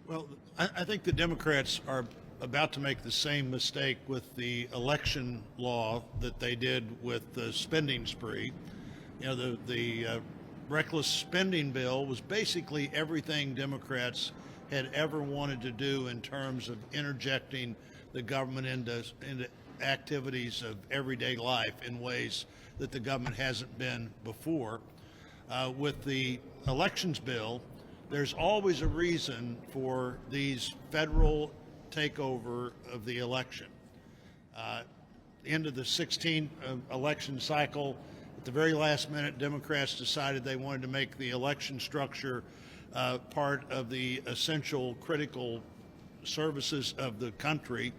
Well, I think the Democrats are about to make the same mistake with the election law that they did with the spending spree. You know, the reckless spending bill was basically everything Democrats had ever wanted to do in terms of interjecting the government into activities of everyday life in ways that the government hasn't been before. With the elections bill, there's always a reason for these federal takeover of the election. End of the 16 election cycle, at the very last minute, Democrats decided they wanted to make the election structure part of the essential critical services of the country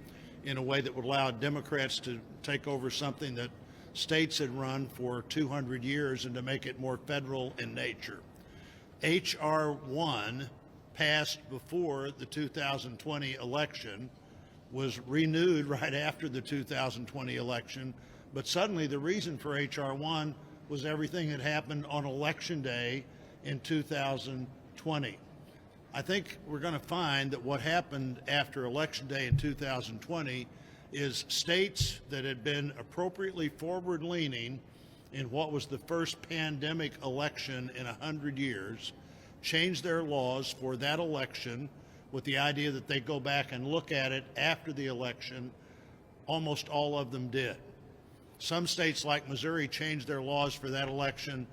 in a way that would allow Democrats to take over something that states had run for 200 years and to make it more federal in nature. H.R. 1 passed before the 2020 election, was renewed right after the 2020 election, but suddenly the reason for H.R. 1 was everything that happened on Election Day in 2020. I think we're going to find that what happened after Election Day in 2020 is states that had been appropriately forward-leaning in what was the first pandemic election in 100 years, changed their laws for that election with the idea that they go back and look at it after the election. Almost all of them did. Some states like Missouri changed their laws for that election,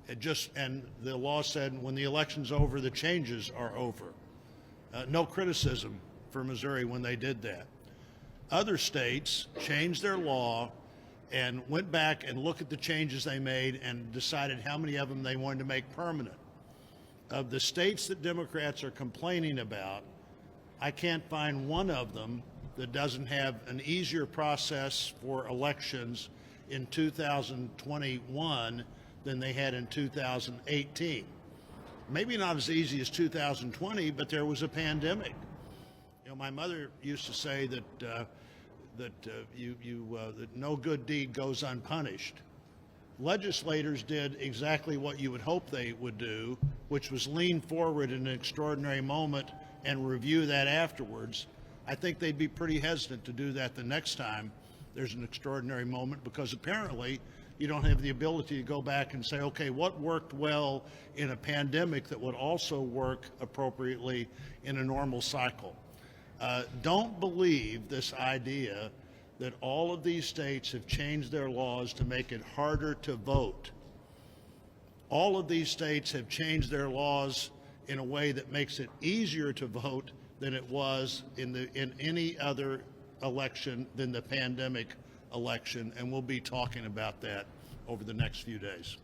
and the law said when the election's over, the changes are over. No criticism for Missouri when they did that. Other states changed their law and went back and looked at the changes they made and decided how many of them they wanted to make permanent. Of the states that Democrats are complaining about, I can't find one of them that doesn't have an easier process for elections in 2021 than they had in 2018. Maybe not as easy as 2020, but there was a pandemic. You know, my mother used to say that that no good deed goes unpunished. Legislators did exactly what you would hope they would do, which was lean forward in an extraordinary moment and review that afterwards. I think they'd be pretty hesitant to do that the next time there's an extraordinary moment, because apparently you don't have the ability to go back and say, okay, what worked well in a pandemic that would also work appropriately in a normal cycle? Don't believe this idea that all of these states have changed their laws to make it harder to vote. All of these states have changed their laws in a way that makes it easier to vote than it was in any other election than the pandemic election, and we'll be talking about that over the next few days.